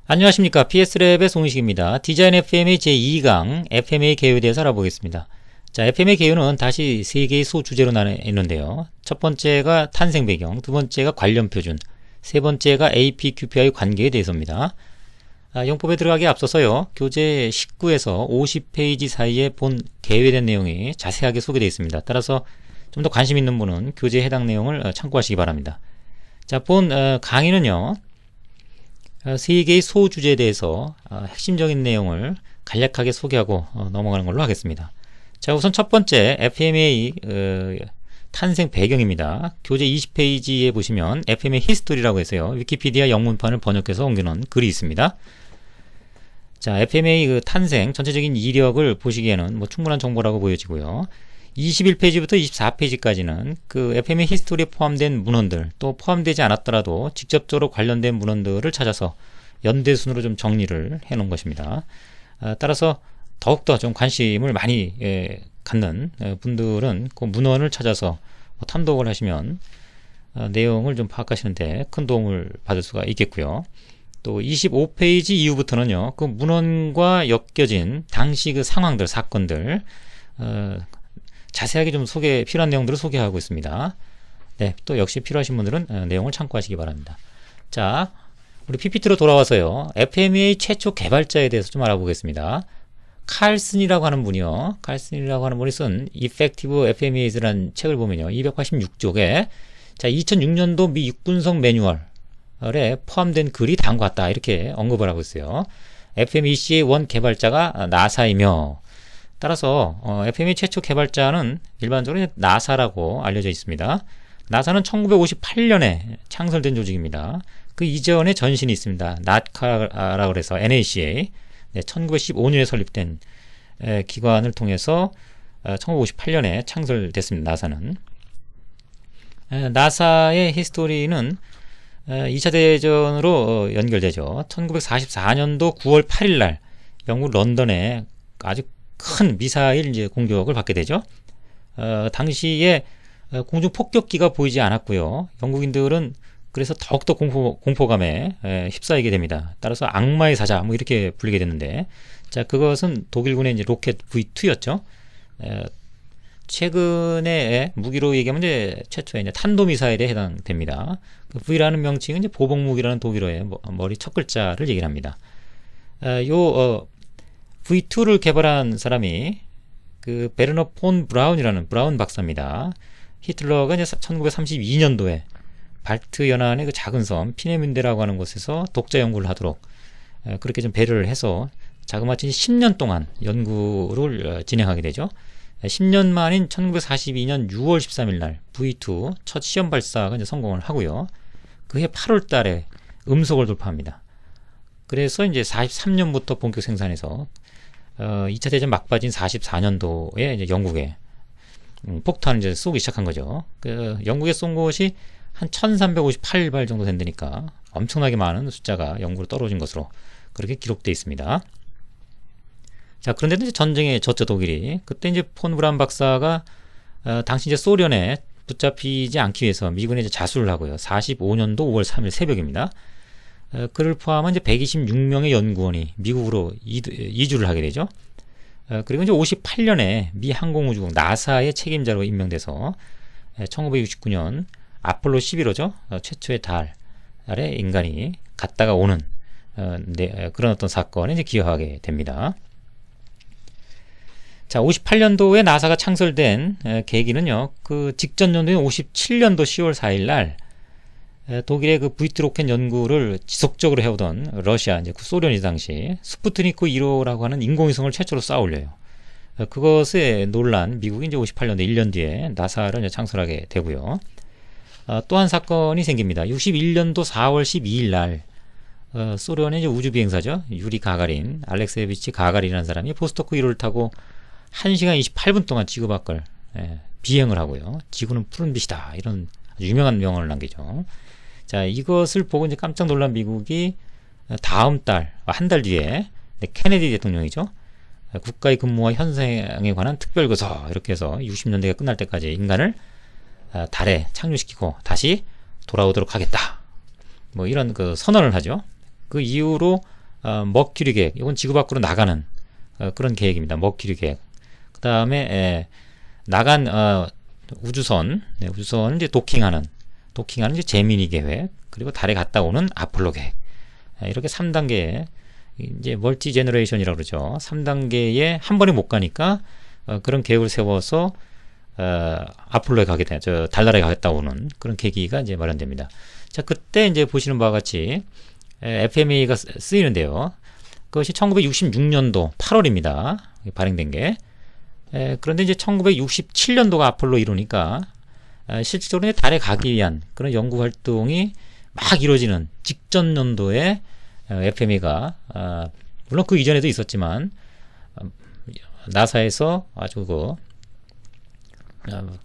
안녕하십니까. PS랩의 송은식입니다. 디자인 FMA 제2강 FMA 개요에 대해서 알아보겠습니다. 자, FMA 개요는 다시 세 개의 소주제로 나뉘는데요. 첫 번째가 탄생 배경, 두 번째가 관련 표준, 세 번째가 APQP와의 관계에 대해서입니다. 영법에 들어가기 앞서서요. 교재 19에서 50페이지 사이에 본 개요에 대한 내용이 자세하게 소개되어 있습니다. 따라서 좀 더 관심 있는 분은 교재에 해당 내용을 참고하시기 바랍니다. 자, 본 강의는요. 세 개의 소주제에 대해서 핵심적인 내용을 간략하게 소개하고 넘어가는 걸로 하겠습니다. 자, 우선 첫 번째 FMA 탄생 배경입니다. 교재 20페이지에 보시면 FMA 히스토리라고 해서요. 위키피디아 영문판을 번역해서 옮겨놓은 글이 있습니다. 자, FMA 탄생 전체적인 이력을 보시기에는 충분한 정보라고 보여지고요. 21페이지부터 24페이지까지는 그 FMA 히스토리에 포함된 문헌들, 또 포함되지 않았더라도 직접적으로 관련된 문헌들을 찾아서 연대순으로 좀 정리를 해 놓은 것입니다. 따라서 더욱더 좀 관심을 많이 갖는 분들은 그 문헌을 찾아서 탐독을 하시면 내용을 좀 파악하시는데 큰 도움을 받을 수가 있겠고요. 또 25페이지 이후부터는요, 그 문헌과 엮여진 당시 그 상황들, 사건들, 자세하게 좀 필요한 내용들을 소개하고 있습니다. 네, 또 역시 필요하신 분들은 내용을 참고하시기 바랍니다. 자, 우리 PPT로 돌아와서요. FMA 최초 개발자에 대해서 좀 알아보겠습니다. 칼슨이라고 하는 분이요. 칼슨이라고 하는 분이 쓴 Effective FMAs라는 책을 보면요. 286쪽에 자, 2006년도 미 육군성 매뉴얼에 포함된 글이 다음과 같다. 이렇게 언급을 하고 있어요. FMEC의 원 개발자가 나사이며 따라서 FMA 최초 개발자는 일반적으로 나사라고 알려져 있습니다. 나사는 1958년에 창설된 조직입니다. 그 이전에 전신이 있습니다. 나카라고 해서 NACA 1915년에 설립된 기관을 통해서 1958년에 창설됐습니다. 나사는. 나사의 히스토리는 2차 대전으로 연결되죠. 1944년도 9월 8일 날 영국 런던에 아주 큰 미사일 공격을 받게 되죠. 당시에 공중 폭격기가 보이지 않았고요. 영국인들은 그래서 더욱더 공포감에 휩싸이게 됩니다. 따라서 악마의 사자 이렇게 불리게 됐는데, 자, 그것은 독일군의 이제 로켓 V2였죠. 최근에 무기로 얘기하면 이제 최초의 이제 탄도미사일에 해당됩니다. 그 V라는 명칭은 이제 보복무기라는 독일어의 머리 첫 글자를 얘기를 합니다. V2를 개발한 사람이 그 베르너 폰 브라운이라는 브라운 박사입니다. 히틀러가 이제 1932년도에 발트 연안의 그 작은 섬 피네뮌데라고 하는 곳에서 독자 연구를 하도록 그렇게 좀 배려를 해서 자그마치 10년 동안 연구를 진행하게 되죠. 10년 만인 1942년 6월 13일 날 V2 첫 시험 발사가 이제 성공을 하고요. 그해 8월 달에 음속을 돌파합니다. 그래서 이제 43년부터 본격 생산해서 2차 대전 막바지인 44년도에 이제 영국에 폭탄을 이제 쏘기 시작한 거죠. 그 영국에 쏜 것이 한 1358발 정도 된다니까 엄청나게 많은 숫자가 영국으로 떨어진 것으로 그렇게 기록되어 있습니다. 자, 그런데도 이제 전쟁에 졌죠, 독일이. 그때 이제 폰 브라운 박사가 당시 이제 소련에 붙잡히지 않기 위해서 미군에 이제 자수를 하고요. 45년도 5월 3일 새벽입니다. 그를 포함한 이제 126명의 연구원이 미국으로 이주를 하게 되죠. 그리고 이제 58년에 미 항공우주국 나사의 책임자로 임명돼서 1969년 아폴로 11호죠. 최초의 달에 인간이 갔다가 오는 그런 어떤 사건에 이제 기여하게 됩니다. 자, 58년도에 나사가 창설된 계기는요. 그 직전 연도인 57년도 10월 4일 날 독일의 그 V2 로켓 연구를 지속적으로 해오던 러시아, 이제 소련이 당시 스푸트니크 1호라고 하는 인공위성을 최초로 쌓아 올려요. 그것에 놀란 미국이 이제 58년도 1년 뒤에 나사를 이제 창설하게 되고요. 또 한 사건이 생깁니다. 61년도 4월 12일 날 소련의 이제 우주 비행사죠. 유리 가가린, 알렉세비치 가가린이라는 사람이 보스토크 1호를 타고 1시간 28분 동안 지구 밖을 비행을 하고요. 지구는 푸른 빛이다. 이런 아주 유명한 명언을 남기죠. 자, 이것을 보고 이제 깜짝 놀란 미국이 다음 달, 한 달 뒤에 케네디 대통령이죠. 국가의 근무와 현상에 관한 특별교서 이렇게 해서 60년대가 끝날 때까지 인간을 달에 착륙시키고 다시 돌아오도록 하겠다. 이런 그 선언을 하죠. 그 이후로 머큐리 계획, 이건 지구 밖으로 나가는 그런 계획입니다. 머큐리 계획. 그 다음에 나간 우주선, 우주선을 이제 도킹하는 이제 제미니 계획, 그리고 달에 갔다 오는 아폴로 계획. 이렇게 3단계 이제 멀티 제너레이션이라고 그러죠. 3단계에 한 번에 못 가니까 그런 계획을 세워서 아폴로에 가게 저 달나라에 가겠다 오는 그런 계기가 이제 마련됩니다. 자, 그때 이제 보시는 바와 같이 FME가 쓰이는데요. 그것이 1966년도 8월입니다. 발행된 게. 그런데 이제 1967년도가 아폴로 1호니까 실질적으로 달에 가기 위한 그런 연구 활동이 막 이루어지는 직전 연도에 FME가 물론 그 이전에도 있었지만 나사에서 아주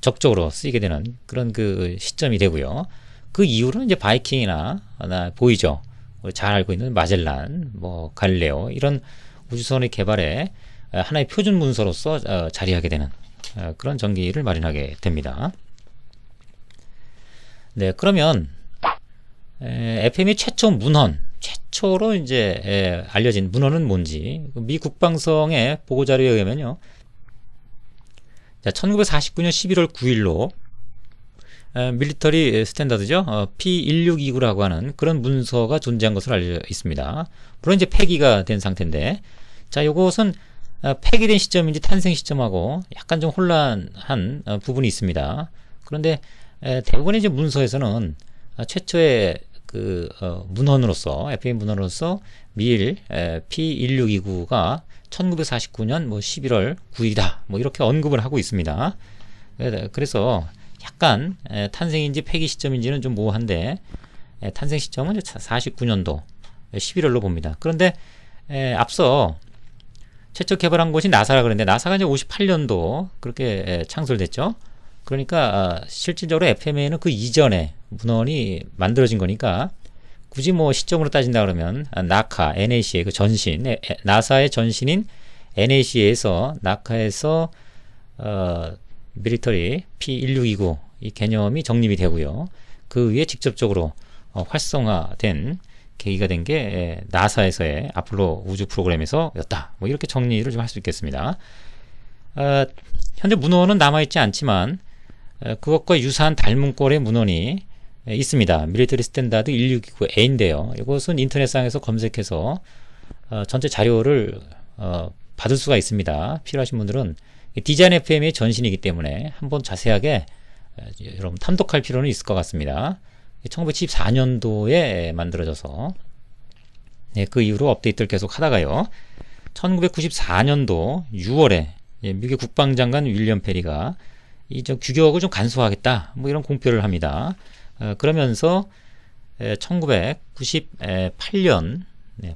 적극적으로 쓰이게 되는 그런 그 시점이 되고요. 그 이후로는 이제 바이킹이나 보이저, 잘 알고 있는 마젤란, 갈릴레오 이런 우주선의 개발에 하나의 표준 문서로서 자리하게 되는 그런 전기를 마련하게 됩니다. 네, 그러면 FME 최초 문헌, 최초로 이제 알려진 문헌은 뭔지 미 국방성의 보고 자료에 의하면요. 자, 1949년 11월 9일로 밀리터리 스탠다드죠. P1629라고 하는 그런 문서가 존재한 것으로 알려져 있습니다. 물론 이제 폐기가 된 상태인데, 자, 요것은 폐기된 시점인지 탄생 시점하고 약간 좀 혼란한 부분이 있습니다. 그런데 대부분의 이제 문서에서는 최초의 그 문헌으로서 FME 문헌으로서 밀 P1629가 1949년 11월 9일이다 이렇게 언급을 하고 있습니다. 그래서 약간 탄생인지 폐기 시점인지는 좀 모호한데 탄생 시점은 49년도 11월로 봅니다. 그런데 앞서 최초 개발한 곳이 나사라 그랬는데 나사가 이제 58년도 그렇게 창설됐죠. 그러니까 실질적으로 FME는 그 이전에 문헌이 만들어진 거니까 굳이 시점으로 따진다 그러면 나카, NACA 그 전신, 나사의 전신인 NACA에서 나카에서 밀리터리 P1629 이 개념이 정립이 되고요. 그 위에 직접적으로 활성화된 계기가 된 게 나사에서의 아폴로 우주 프로그램에서였다. 이렇게 정리를 좀 할 수 있겠습니다. 현재 문헌은 남아있지 않지만 그것과 유사한 닮은 꼴의 문헌이 있습니다. 밀리터리 스탠다드 1629A인데요. 이것은 인터넷상에서 검색해서 전체 자료를 받을 수가 있습니다. 필요하신 분들은 디자인 FM의 전신이기 때문에 한번 자세하게 여러분 탐독할 필요는 있을 것 같습니다. 1974년도에 만들어져서 그 이후로 업데이트를 계속 하다가요. 1994년도 6월에 미국의 국방장관 윌리엄 페리가 이 규격을 좀 간소화하겠다 이런 공표를 합니다. 그러면서 1998년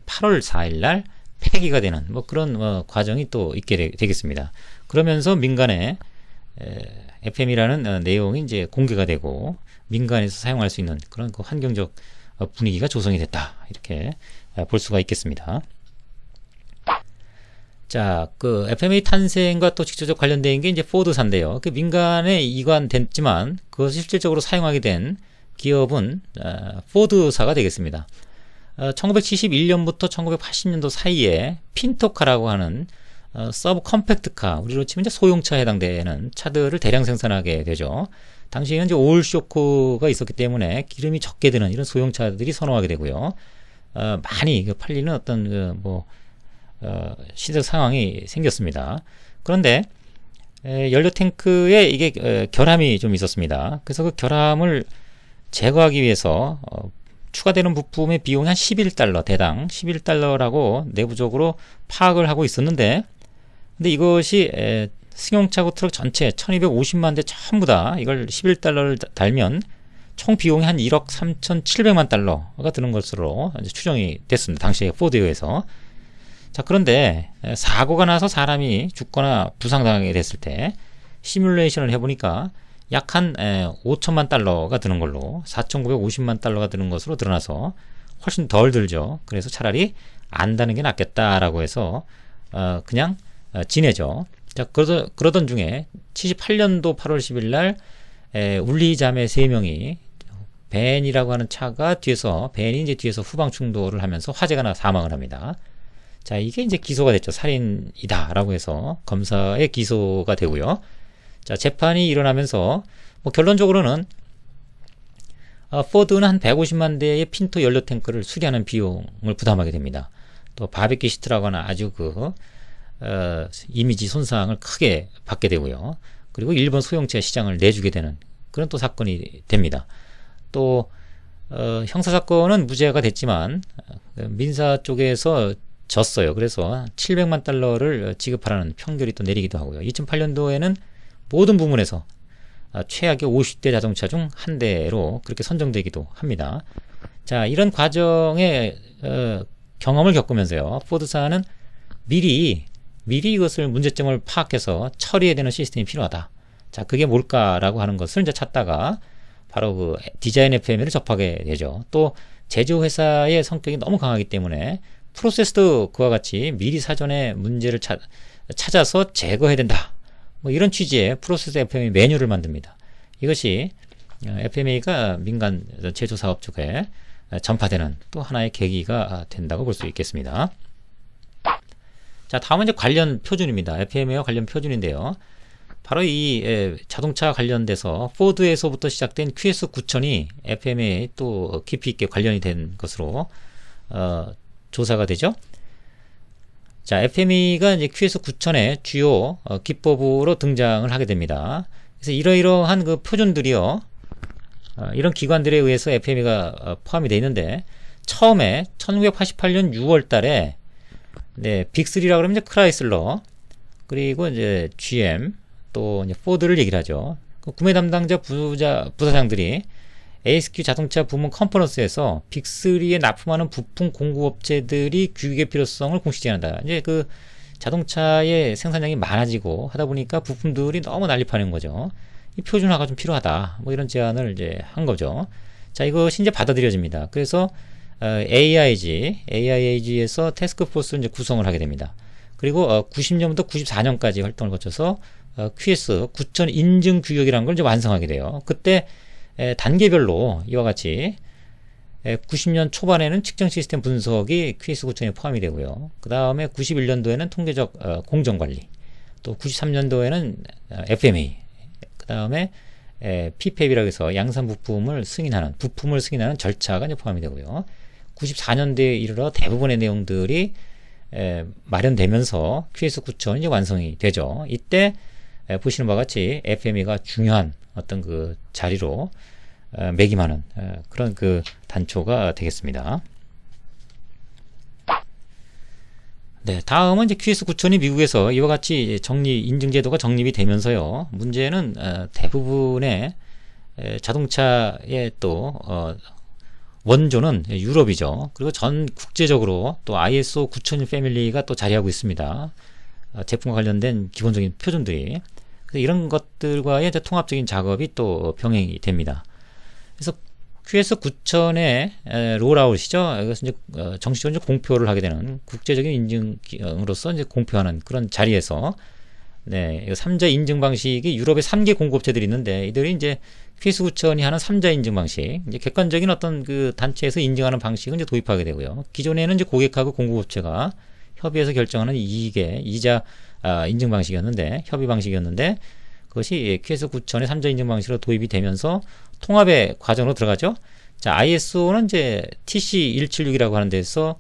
8월 4일 날 폐기가 되는 그런 과정이 또 있게 되겠습니다. 그러면서 민간에 FM이라는 내용이 이제 공개가 되고 민간에서 사용할 수 있는 그런 환경적 분위기가 조성이 됐다. 이렇게 볼 수가 있겠습니다. 자, 그 FMA 탄생과 또 직접적 관련된 게 이제 포드사인데요. 그 민간에 이관됐지만 그것을 실질적으로 사용하게 된 기업은 포드사가 되겠습니다. 1971년부터 1980년도 사이에 핀토카라고 하는 서브 컴팩트카, 우리로 치면 이제 소형차에 해당되는 차들을 대량 생산하게 되죠. 당시에는 이제 오일 쇼크가 있었기 때문에 기름이 적게 드는 이런 소형차들이 선호하게 되고요. 많이 팔리는 어떤 시대 상황이 생겼습니다. 그런데 연료 탱크에 이게 결함이 좀 있었습니다. 그래서 그 결함을 제거하기 위해서 추가되는 부품의 비용이 한 11달러, 대당 11달러라고 내부적으로 파악을 하고 있었는데, 근데 이것이 승용차고 트럭 전체 1250만 대 전부 다 이걸 11달러를 달면 총 비용이 한 1억 3,700만 달러가 드는 것으로 추정이 됐습니다. 당시에 포드에 의해서. 자, 그런데 사고가 나서 사람이 죽거나 부상당하게 됐을 때 시뮬레이션을 해보니까 약 한 5천만 달러가 드는 걸로 4,950만 달러가 드는 것으로 드러나서 훨씬 덜 들죠. 그래서 차라리 안 다는 게 낫겠다라고 해서 그냥 지내죠. 자, 그러던 중에 78년도 8월 10일 날 울리 자매 3명이 벤이라고 하는 차가 벤이 이제 뒤에서 후방 충돌을 하면서 화재가 나 사망을 합니다. 자, 이게 이제 기소가 됐죠. 살인이다라고 해서 검사의 기소가 되고요. 자, 재판이 일어나면서 뭐 결론적으로는 포드는 한 150만 대의 핀토 연료 탱크를 수리하는 비용을 부담하게 됩니다. 또 바비큐 시트라고 하는 아주 이미지 손상을 크게 받게 되고요. 그리고 일본 소형차 시장을 내주게 되는 그런 또 사건이 됩니다. 또 형사사건은 무죄가 됐지만 민사 쪽에서 졌어요. 그래서 700만 달러를 지급하라는 판결이 또 내리기도 하고요. 2008년도에는 모든 부문에서 최악의 50대 자동차 중 한 대로 그렇게 선정되기도 합니다. 자, 이런 과정의 경험을 겪으면서요. 포드사는 미리 이것을 문제점을 파악해서 처리해야 되는 시스템이 필요하다. 자, 그게 뭘까라고 하는 것을 이제 찾다가 바로 그 디자인 FM을 접하게 되죠. 또 제조회사의 성격이 너무 강하기 때문에 프로세스도 그와 같이 미리 사전에 문제를 찾아서 제거해야 된다. 뭐 이런 취지의 프로세스 FMA 매뉴얼을 만듭니다. 이것이 FMA가 민간 제조사업 쪽에 전파되는 또 하나의 계기가 된다고 볼 수 있겠습니다. 자, 다음은 이제 관련 표준입니다. FMA와 관련 표준인데요. 바로 이 자동차 관련돼서 포드에서부터 시작된 QS9000이 FMA에 또 깊이 있게 관련이 된 것으로 조사가 되죠. 자, FME가 이제 QS9000의 주요 기법으로 등장을 하게 됩니다. 그래서 이러이러한 그 표준들이요, 이런 기관들에 의해서 FME가 포함이 되어 있는데, 처음에 1988년 6월 달에 빅3라고 그러면 이제 크라이슬러, 그리고 이제 GM, 또 이제 포드를 얘기를 하죠. 그 구매 담당자 부사장들이 ASQ 자동차 부문 컨퍼런스에서 빅3에 납품하는 부품 공급업체들이 규격의 필요성을 공식 제안한다. 이제 그 자동차의 생산량이 많아지고 하다 보니까 부품들이 너무 난립하는 거죠. 이 표준화가 좀 필요하다. 뭐 이런 제안을 이제 한 거죠. 자, 이것이 이제 받아들여집니다. 그래서 AIAG에서 태스크포스를 이제 구성을 하게 됩니다. 그리고 90년부터 94년까지 활동을 거쳐서 QS 9000 인증 규격이라는 걸 이제 완성하게 돼요. 그때 단계별로 이와 같이 90년 초반에는 측정 시스템 분석이 QS9000에 포함이 되고요. 그 다음에 91년도에는 통계적 공정관리, 또 93년도에는 FMA, 그 다음에 PPAP이라고 해서 양산 부품을 승인하는 절차가 이제 포함이 되고요. 94년대에 이르러 대부분의 내용들이 마련되면서 QS9000이 이제 완성이 되죠. 이때 보시는 바와 같이 FME가 중요한 어떤 그 자리로 매김하는 그런 그 단초가 되겠습니다. 네, 다음은 이제 QS9000이 미국에서 이와 같이 인증제도가 정립이 되면서요. 문제는 대부분의 자동차의 또 원조는 유럽이죠. 그리고 전 국제적으로 또 ISO 9000 패밀리가 또 자리하고 있습니다. 제품과 관련된 기본적인 표준들이. 이런 것들과의 통합적인 작업이 또 병행이 됩니다. 그래서 QS9000의 롤아웃이죠. 이것은 이제 정식적으로 이제 공표를 하게 되는 국제적인 인증으로서 이제 공표하는 그런 자리에서 3자 인증 방식이 유럽의 3개 공급업체들이 있는데 이들이 이제 QS9000이 하는 3자 인증 방식, 이제 객관적인 어떤 그 단체에서 인증하는 방식을 이제 도입하게 되고요. 기존에는 이제 고객하고 공급업체가 협의해서 결정하는 2자 인증 방식이었는데, 협의 방식이었는데, 그것이 QS9000의 3자 인증 방식으로 도입이 되면서 통합의 과정으로 들어가죠. 자, ISO는 이제 TC176이라고 하는 데서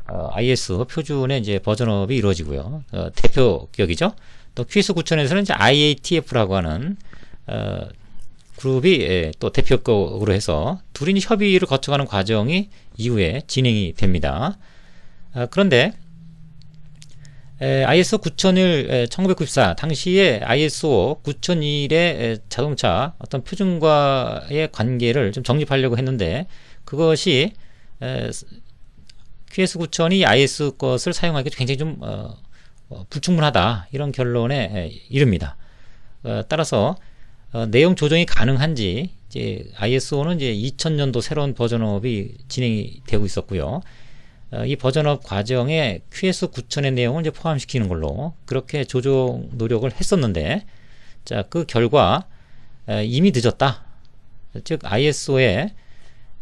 ISO 표준의 이제 버전업이 이루어지고요. 대표격이죠. 또 QS9000에서는 이제 IATF라고 하는 그룹이 또 대표격으로 해서 둘이 협의를 거쳐가는 과정이 이후에 진행이 됩니다. 그런데 ISO 9001 1994 당시에 ISO 9001의 자동차 어떤 표준과의 관계를 좀 정립하려고 했는데 그것이 QS9000이 IS 것을 사용하기 굉장히 좀 불충분하다, 이런 결론에 이릅니다. 따라서 내용 조정이 가능한지 이제 ISO는 이제 2000년도 새로운 버전업이 진행이 되고 있었고요. 이 버전업 과정에 QS9000의 내용을 이제 포함시키는 걸로 그렇게 조정 노력을 했었는데, 자, 그 결과 이미 늦었다. 즉 ISO에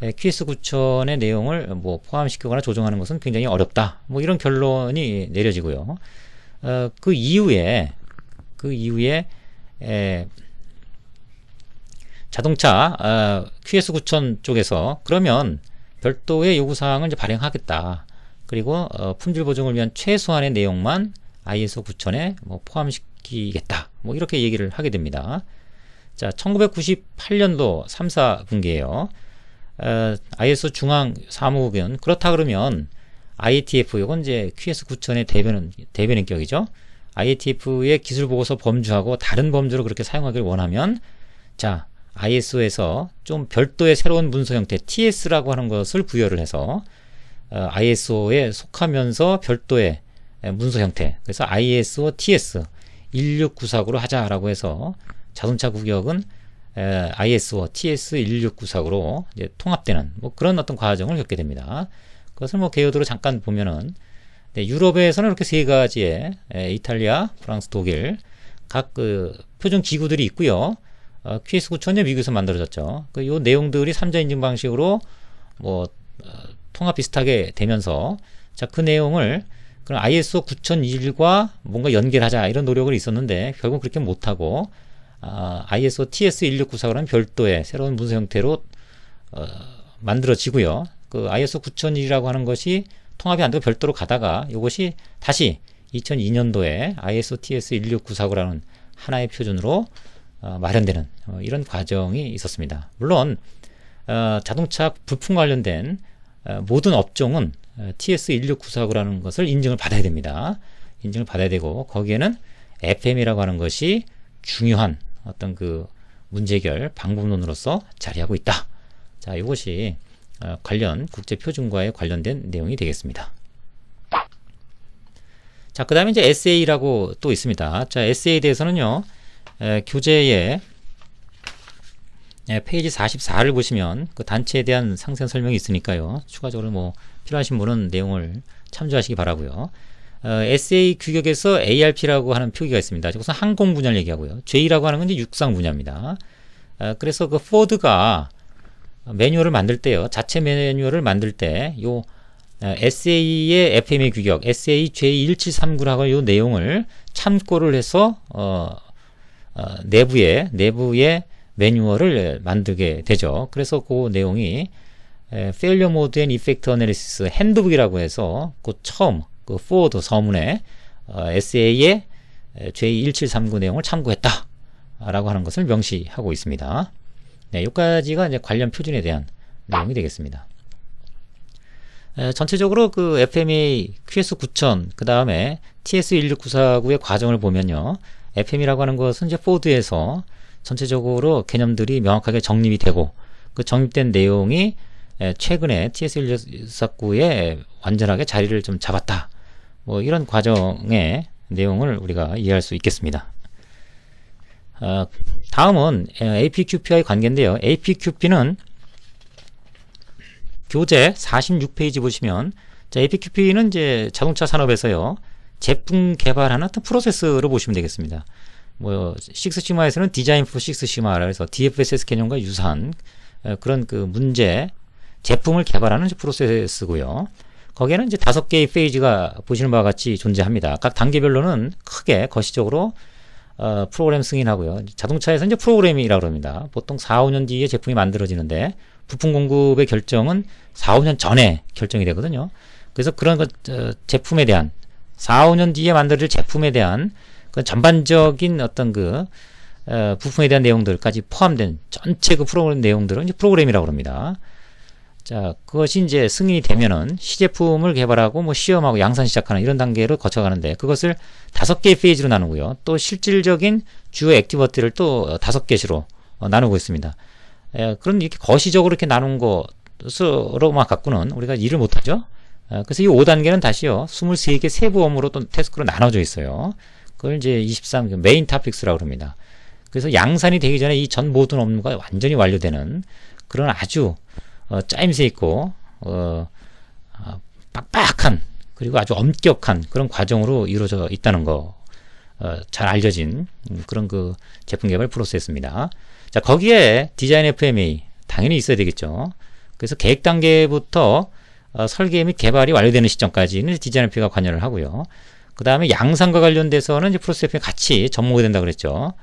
QS9000의 내용을 뭐 포함시키거나 조정하는 것은 굉장히 어렵다. 뭐 이런 결론이 내려지고요. 그 이후에 자동차 QS9000 쪽에서 그러면 별도의 요구사항을 이제 발행하겠다. 그리고 품질 보증을 위한 최소한의 내용만 ISO 9000에 뭐 포함시키겠다. 뭐 이렇게 얘기를 하게 됩니다. 자, 1998년도 3, 4분기에요. ISO 중앙 사무국은 그렇다 그러면 IATF, 이건 이제 QS9000의 대변인격이죠. IATF의 기술 보고서 범주하고 다른 범주로 그렇게 사용하기를 원하면, 자, ISO에서 좀 별도의 새로운 문서 형태 TS라고 하는 것을 부여를 해서 ISO에 속하면서 별도의 문서 형태, 그래서 ISO TS 16949로 하자라고 해서 자동차 규격은 ISO TS 16949로 이제 통합되는 뭐 그런 어떤 과정을 겪게 됩니다. 그것을 뭐 개요도로 잠깐 보면은, 네, 유럽에서는 이렇게 세 가지의 이탈리아, 프랑스, 독일 각 그 표준 기구들이 있고요. QS9000이 미국에서 만들어졌죠. 요 내용들이 3자 인증 방식으로 뭐 통합 비슷하게 되면서, 자, 그 내용을 그럼 ISO 9001과 뭔가 연결하자 이런 노력을 있었는데 결국 그렇게 못하고 ISO TS 16949라는 별도의 새로운 문서 형태로 만들어지고요. 그 ISO 9001이라고 하는 것이 통합이 안 되고 별도로 가다가 이것이 다시 2002년도에 ISO TS 16949라는 하나의 표준으로 마련되는 이런 과정이 있었습니다. 물론 자동차 부품 관련된 모든 업종은 TS 16949라는 것을 인증을 받아야 됩니다. 인증을 받아야 되고 거기에는 FM이라고 하는 것이 중요한 어떤 그 문제결 방법론으로서 자리하고 있다. 자, 이것이 관련 국제 표준과에 관련된 내용이 되겠습니다. 자, 그 다음에 이제 SA라고 또 있습니다. 자, SA에 대해서는요, 교재에 페이지 44를 보시면 그 단체에 대한 상세한 설명이 있으니까요. 추가적으로 뭐 필요하신 분은 내용을 참조하시기 바라고요. SA 규격에서 ARP라고 하는 표기가 있습니다. 이것은 항공 분야를 얘기하고요. J라고 하는 건 이제 육상 분야입니다. 그래서 그 포드가 매뉴얼을 만들 때요, 자체 매뉴얼을 만들 때 요 SA의 FMA 규격, SA J1739라고 요 내용을 참고를 해서 내부의 매뉴얼을 만들게 되죠. 그래서 그 내용이 Failure Mode and Effect Analysis 핸드북이라고 해서 그 처음 그 포드 서문에 SA의 J1739 내용을 참고했다 라고 하는 것을 명시하고 있습니다. 네, 여기까지가 이제 관련 표준에 대한 내용이 되겠습니다. 전체적으로 그 FMA QS9000 그 다음에 TS16949의 과정을 보면요, FM이라고 하는 것은 이제 포드에서 전체적으로 개념들이 명확하게 정립이 되고 그 정립된 내용이 최근에 TS169에 완전하게 자리를 좀 잡았다. 뭐 이런 과정의 내용을 우리가 이해할 수 있겠습니다. 다음은 APQP와의 관계인데요. APQP는 교재 46페이지 보시면, 자, APQP는 이제 자동차 산업에서요, 제품 개발하는 어떤 프로세스로 보시면 되겠습니다. 뭐 식스시마에서는 디자인 포 식스시마라 해서 DFSS 개념과 유사한 그런 그 문제 제품을 개발하는 프로세스고요. 거기에는 이제 5개의 페이지가 보시는 바와 같이 존재합니다. 각 단계별로는 크게 거시적으로 프로그램 승인하고요. 자동차에서 이제 프로그램이라고 합니다. 보통 4, 5년 뒤에 제품이 만들어지는데 부품 공급의 결정은 4, 5년 전에 결정이 되거든요. 그래서 그런 제품에 대한 4, 5년 뒤에 만들어질 제품에 대한 그 전반적인 어떤 그 부품에 대한 내용들까지 포함된 전체 그 프로그램 내용들은 이제 프로그램이라고 합니다. 자, 그것이 이제 승인이 되면은 시제품을 개발하고 뭐 시험하고 양산 시작하는 이런 단계를 거쳐가는데, 그것을 5개의 페이지로 나누고요. 또 실질적인 주요 액티비티를 또 5개시로 나누고 있습니다. 그런 이렇게 거시적으로 이렇게 나눈 것으로만 갖고는 우리가 일을 못하죠. 그래서 이 5단계는 다시요, 23개 세부 업무로 또 태스크로 나눠져 있어요. 그걸 이제 23 메인 토픽스라고 합니다. 그래서 양산이 되기 전에 이 전 모든 업무가 완전히 완료되는 그런 아주 짜임새 있고 빡빡한 그리고 아주 엄격한 그런 과정으로 이루어져 있다는 거, 잘 알려진 그런 그 제품 개발 프로세스입니다. 자, 거기에 디자인 FMEA 당연히 있어야 되겠죠. 그래서 계획 단계부터 설계 및 개발이 완료되는 시점까지는 디자인 FMEA가 관여를 하고요. 그 다음에 양산과 관련돼서는 이제 프로세스 FMEA가 같이 접목이 된다 그랬죠.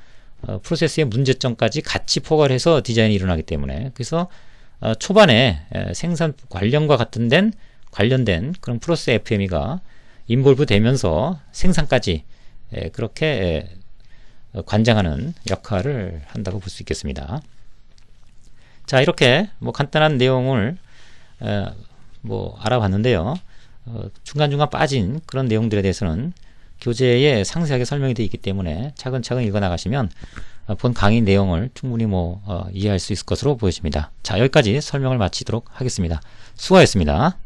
프로세스의 문제점까지 같이 포괄해서 디자인이 일어나기 때문에, 그래서 초반에 생산 관련과 관련된 그런 프로세스 FMEA가 인볼브 되면서 생산까지 그렇게 관장하는 역할을 한다고 볼 수 있겠습니다. 자, 이렇게 뭐 간단한 내용을 뭐 알아봤는데요. 중간중간 빠진 그런 내용들에 대해서는 교재에 상세하게 설명이 되어 있기 때문에 차근차근 읽어 나가시면 본 강의 내용을 충분히 이해할 수 있을 것으로 보여집니다. 자, 여기까지 설명을 마치도록 하겠습니다. 수고하셨습니다.